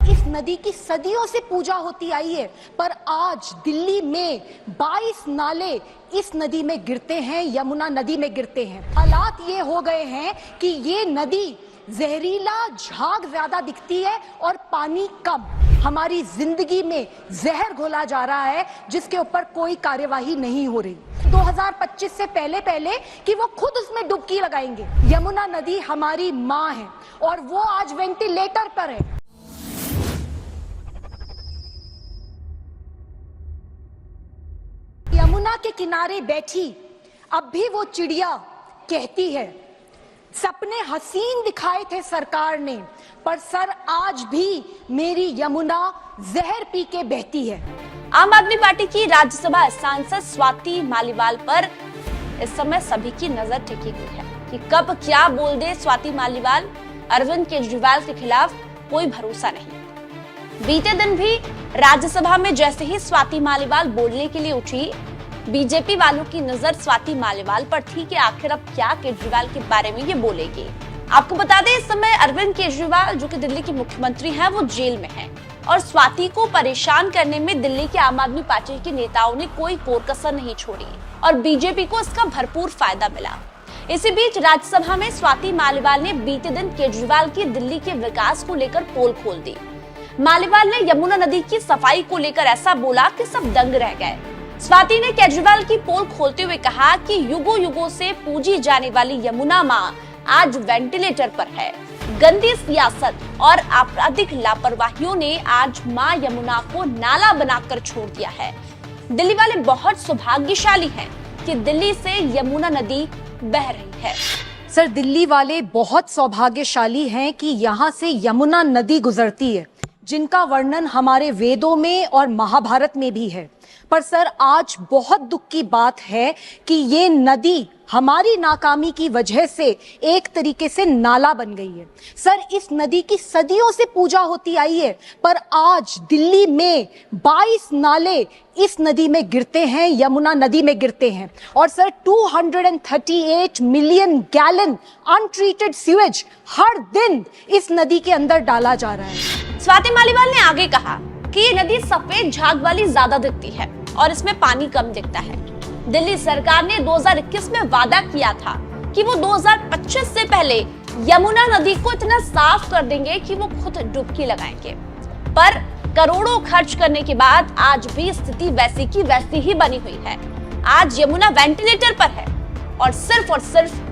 इस नदी की सदियों से पूजा होती आई है, पर आज दिल्ली में 22 नाले इस नदी में गिरते हैं, यमुना नदी में गिरते हैं। हालात ये हो गए हैं कि ये नदी जहरीला, झाग ज्यादा दिखती है और पानी कम। हमारी जिंदगी में जहर घोला जा रहा है जिसके ऊपर कोई कार्यवाही नहीं हो रही। 2025 से पहले कि वो खुद उसमें डुबकी लगाएंगे। यमुना नदी हमारी माँ है और वो आज वेंटिलेटर पर है। यमुना के किनारे बैठी अब भी वो चिड़िया कहती है, सपने हसीन दिखाए थे सरकार ने, पर सर आज भी मेरी यमुना जहर पी के बहती है। आम आदमी पार्टी की राज्यसभा सांसद स्वाति मालीवाल पर इस समय सभी की नजर टिकी हुई है कि कब क्या बोल दे स्वाति मालीवाल। अरविंद केजरीवाल के खिलाफ कोई भरोसा नहीं। बीते दिन भी राज्यसभा में जैसे ही स्वाति मालीवाल बोलने के लिए उठी, बीजेपी वालों की नजर स्वाति मालीवाल पर थी कि आखिर अब क्या केजरीवाल के बारे में ये बोलेगी। आपको बता दें, इस समय अरविंद केजरीवाल जो कि दिल्ली के मुख्यमंत्री हैं, वो जेल में हैं और स्वाति को परेशान करने में दिल्ली के आम आदमी पार्टी के नेताओं ने कोई कोर कसर नहीं छोड़ी और बीजेपी को इसका भरपूर फायदा मिला। इसी बीच राज्यसभा में स्वाति मालीवाल ने बीते दिन केजरीवाल की दिल्ली के विकास को लेकर पोल खोल दी। मालीवाल ने यमुना नदी की सफाई को लेकर ऐसा बोला कि सब दंग रह गए। स्वाति ने केजरीवाल की पोल खोलते हुए कहा कि युगों युगों से पूजी जाने वाली यमुना मां आज वेंटिलेटर पर है। गंदी सियासत और आपराधिक लापरवाहियों ने आज मां यमुना को नाला बनाकर छोड़ दिया है। दिल्ली वाले बहुत सौभाग्यशाली हैं कि दिल्ली से यमुना नदी बह रही है। सर, दिल्ली वाले बहुत सौभाग्यशाली हैं कि यहाँ से यमुना नदी गुजरती है, जिनका वर्णन हमारे वेदों में और महाभारत में भी है। पर सर, आज बहुत दुख की बात है कि ये नदी हमारी नाकामी की वजह से एक तरीके से नाला बन गई है। सर, इस नदी की सदियों से पूजा होती आई है, पर आज दिल्ली में 22 नाले इस नदी में गिरते हैं, यमुना नदी में गिरते हैं। और sir, 238 million gallon untreated sewage हर दिन इस नदी के अंदर डाला जा रहा है। स्वाति मालीवाल ने आगे कहा कि ये नदी सफेद झाग वाली ज्यादा दिखती है और इसमें पानी कम दिखता है। दिल्ली सरकार ने 2021 में वादा किया था कि वो 2025 से पहले यमुना नदी को इतना साफ कर देंगे कि वो खुद डुबकी लगाएंगे। पर करोड़ों खर्च करने के बाद आज भी स्थिति वैसी की वैसी ही बनी हुई है। आज यमुना वेंटिलेटर पर है और सिर्फ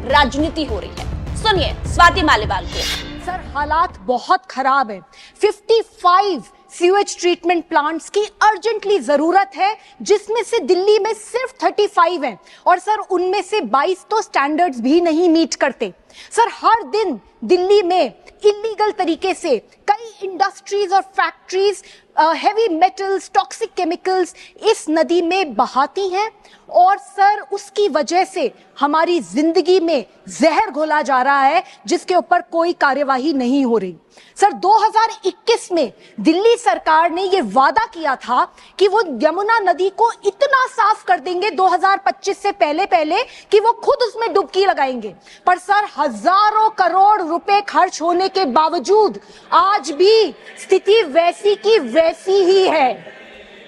राजनीति हो रही है। सुनिए स्वाति मालीवाल को। सर, हालात बहुत खराब है। 55 सीवेज ट्रीटमेंट प्लांट्स की अर्जेंटली जरूरत है, जिसमें से दिल्ली में सिर्फ 35 हैं और सर उनमें से 22 तो स्टैंडर्ड्स भी नहीं मीट करते। सर, हर दिन दिल्ली में इलीगल तरीके से कई इंडस्ट्रीज और factories heavy metals, toxic chemicals इस नदी में बहाती हैं और सर उसकी वजह से हमारी जिंदगी में जहर घोला जा रहा है जिसके ऊपर कोई कार्यवाही नहीं हो रही। सर, 2021 में दिल्ली सरकार ने यह वादा किया था कि वो यमुना नदी को इतना साफ कर देंगे 2025 से पहले कि वो खुद उसमें डुबकी लगाएंगे। पर सर, हजारों करोड़ रुपए खर्च होने के बावजूद आज भी स्थिति वैसी की वैसी ही है।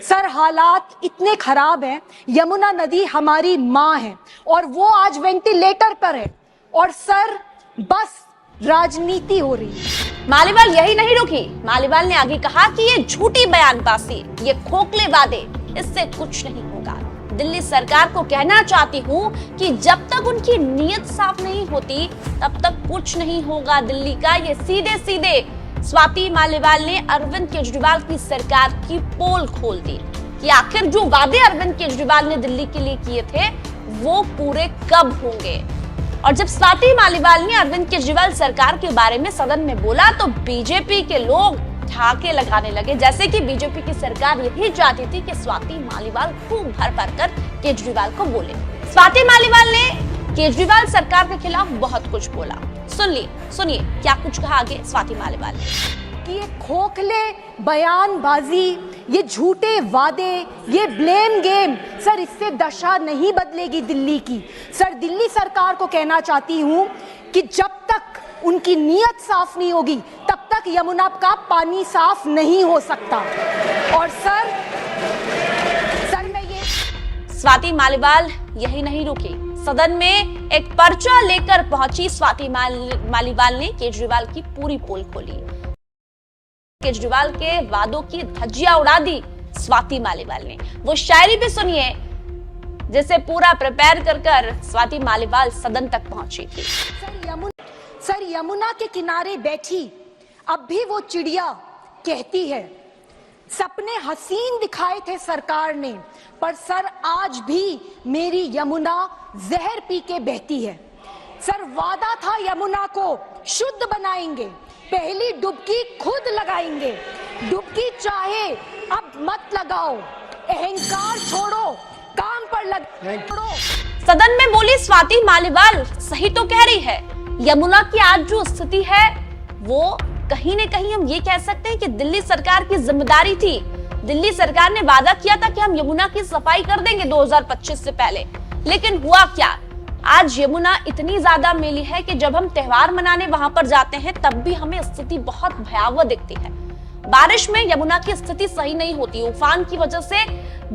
सर, हालात इतने खराब हैं। यमुना नदी हमारी माँ है और वो आज वेंटिलेटर पर है और सर बस राजनीति हो रही है। मालीवाल यही नहीं रुकी। मालीवाल ने आगे कहा कि ये झूठी बयानबाजी, ये खोखले वादे, इससे कुछ नहीं होगा। दिल्ली सरकार को कहना चाहती हूँ कि जब तक उनकी नीयत साफ नहीं होती तब तक कुछ नहीं होगा दिल्ली का। ये सीधे स्वाति मालीवाल ने अरविंद केजरीवाल की सरकार की पोल खोल दी कि आखिर जो वादे अरविंद केजरीवाल ने दिल्ली के लिए किए थे वो पूरे कब होंगे। और जब स्वाति मालीवाल ने अरविंद केजरीवाल सरकार के बारे में सदन में बोला तो बीजेपी के लोग ठाके लगाने लगे, जैसे कि बीजेपी की सरकार यही चाहती थी कि स्वाति मालीवाल खूब भर कर केजरीवाल को बोले। स्वाति मालीवाल ने केजरीवाल सरकार के खिलाफ बहुत कुछ बोला। सुनिए क्या कुछ कहा आगे स्वाति मालीवाल ने। कि ये खोखले बयानबाजी, ये झूठे वादे, ये ब्लेम गेम, सर इससे दशा नहीं बदलेगी दिल्ली की। सर, दिल्ली सरकार को कहना चाहती हूं कि जब तक उनकी नीयत साफ नहीं होगी तब तक तक यमुना का पानी साफ नहीं हो सकता। और सर मैं ये स्वाति मालीवाल यही नहीं रुकी, सदन में एक पर्चा लेकर पहुंची स्वाति मालीवाल ने केजरीवाल की पूरी पोल खोली। केजरीवाल के वादों की धज्जियां उड़ा दी स्वाति मालीवाल ने। वो शायरी भी सुनिए जिसे पूरा प्रिपेयर कर स्वाति मालीवाल सदन तक पहुंची थी। सर यमुना के किनारे बैठी अब भी वो चिड़िया कहती है, सपने हसीन दिखाए थे सरकार ने, पर सर आज भी मेरी यमुना जहर पी के बहती है। सर वादा था यमुना को शुद्ध बनाएंगे, पहली डुबकी खुद लगाएंगे, डुबकी चाहे अब मत लगाओ, अहंकार छोड़ो, काम पर लग छोड़ो। सदन में बोली स्वाति मालीवाल सही तो कह रही है। यमुना की आज जो स्थिति है वो कहीं न कहीं हम ये कह सकते हैं कि दिल्ली सरकार की जिम्मेदारी थी। दिल्ली सरकार ने वादा किया था कि हम यमुना की सफाई कर देंगे 2025 से पहले, लेकिन हुआ क्या? आज यमुना इतनी ज्यादा मैली है कि जब हम त्योहार मनाने वहां पर जाते हैं तब भी हमें स्थिति बहुत भयावह दिखती है। बारिश में यमुना की स्थिति सही नहीं होती, उफान की वजह से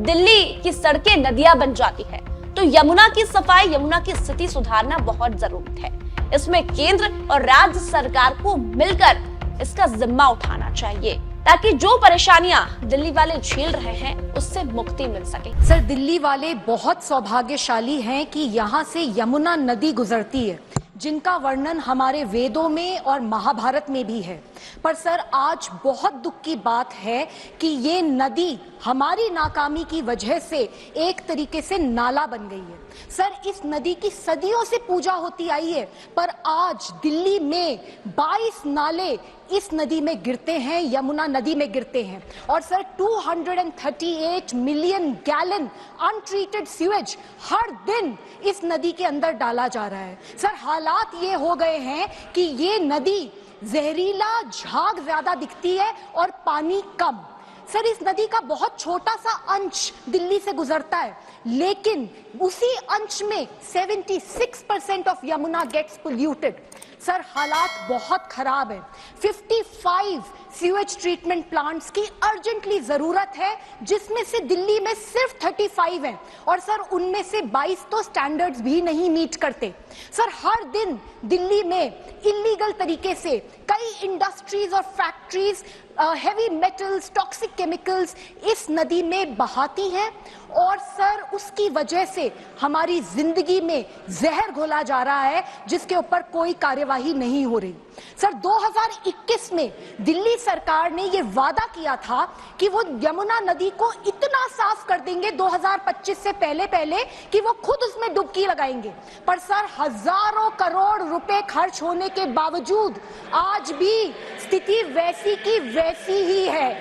दिल्ली की सड़कें नदियां बन जाती है। तो यमुना की सफाई, यमुना की स्थिति सुधारना बहुत जरूरी है। इसमें केंद्र और राज्य सरकार को मिलकर इसका जिम्मा उठाना चाहिए ताकि जो परेशानियां दिल्ली वाले झेल रहे हैं उससे मुक्ति मिल सके। सर दिल्ली वाले बहुत सौभाग्यशाली हैं कि यहाँ से यमुना नदी गुजरती है, जिनका वर्णन हमारे वेदों में और महाभारत में भी है। पर सर आज बहुत दुख की बात है कि ये नदी हमारी नाकामी की वजह से एक तरीके से नाला बन गई है। सर इस नदी की सदियों से पूजा होती आई है, पर आज दिल्ली में 22 नाले इस नदी में गिरते हैं, यमुना नदी में गिरते हैं। और sir 238 million gallon untreated sewage हर दिन इस नदी के अंदर डाला जा रहा है। सर हालात ये हो गए हैं कि ये नदी जहरीला, झाग ज्यादा दिखती है और पानी कम। सर इस नदी का बहुत छोटा सा अंश दिल्ली से गुजरता है, लेकिन उसी अंश में 76% of Yamuna gets polluted. Sir हालात बहुत खराब है। 55 सीवेज ट्रीटमेंट प्लांट्स की अर्जेंटली जरूरत है, जिसमें से दिल्ली में सिर्फ 35 हैं और सर उनमें से 22 तो स्टैंडर्ड्स भी नहीं मीट करते। सर हर दिन दिल्ली में इलीगल तरीके से कई इंडस्ट्रीज और factories heavy metals, toxic chemicals इस नदी में बहाती हैं और सर उसकी वजह से हमारी जिंदगी में जहर घोला जा रहा है, जिसके ऊपर कोई कार्यवाही नहीं हो रही। सर 2021 में दिल्ली सरकार ने ये वादा किया था कि वो यमुना नदी को इतना साफ कर देंगे 2025 से पहले कि वो खुद उसमें डुबकी लगाएंगे। पर सर हजारों करोड़ रुपए खर्च होने के बावजूद आज भी स्थिति वैसी की वैसी ही है।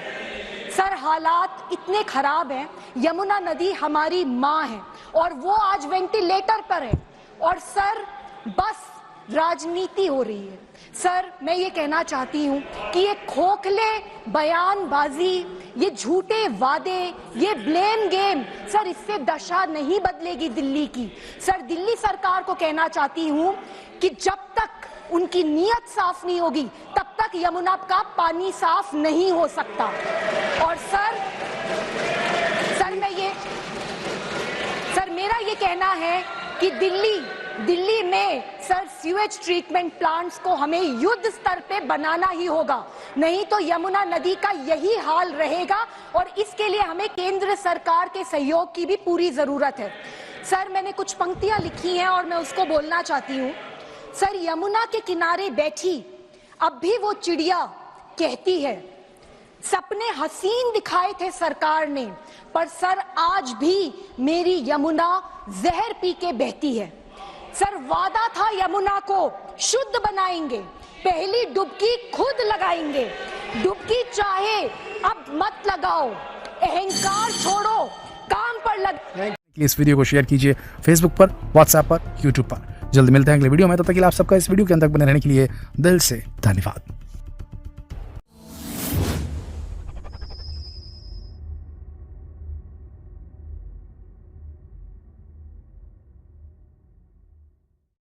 सर हालात इतने खराब हैं, यमुना नदी हमारी माँ है और वो आज वेंटिलेटर पर है और सर बस राजनीति हो रही है। सर मैं ये कहना चाहती हूँ कि ये खोखले बयानबाजी, ये झूठे वादे, ये ब्लेम गेम, सर इससे दशा नहीं बदलेगी दिल्ली की। सर दिल्ली सरकार को कहना चाहती हूँ कि जब तक उनकी नीयत साफ नहीं होगी तब तक यमुना का पानी साफ नहीं हो सकता। और सर मेरा ये कहना है कि दिल्ली में सर सीवेज ट्रीटमेंट प्लांट्स को हमें युद्ध स्तर पे बनाना ही होगा, नहीं तो यमुना नदी का यही हाल रहेगा और इसके लिए हमें केंद्र सरकार के सहयोग की भी पूरी जरूरत है। सर मैंने कुछ पंक्तियां लिखी हैं और मैं उसको बोलना चाहती हूँ। सर यमुना के किनारे बैठी अब भी वो चिड़िया कहती है, सपने हसीन दिखाए थे सरकार ने, पर सर आज भी मेरी यमुना जहर पी के बहती है। सर वादा था यमुना को शुद्ध बनाएंगे, पहली डुबकी खुद लगाएंगे, डुबकी चाहे अब मत लगाओ, अहंकार छोड़ो, काम पर लग। इस वीडियो को शेयर कीजिए फेसबुक पर, व्हाट्सएप पर, यूट्यूब पर। जल्द मिलते हैं अगले वीडियो में, तब तक के लिए आप सबका इस वीडियो के अंदर बने रहने के लिए दिल से धन्यवाद।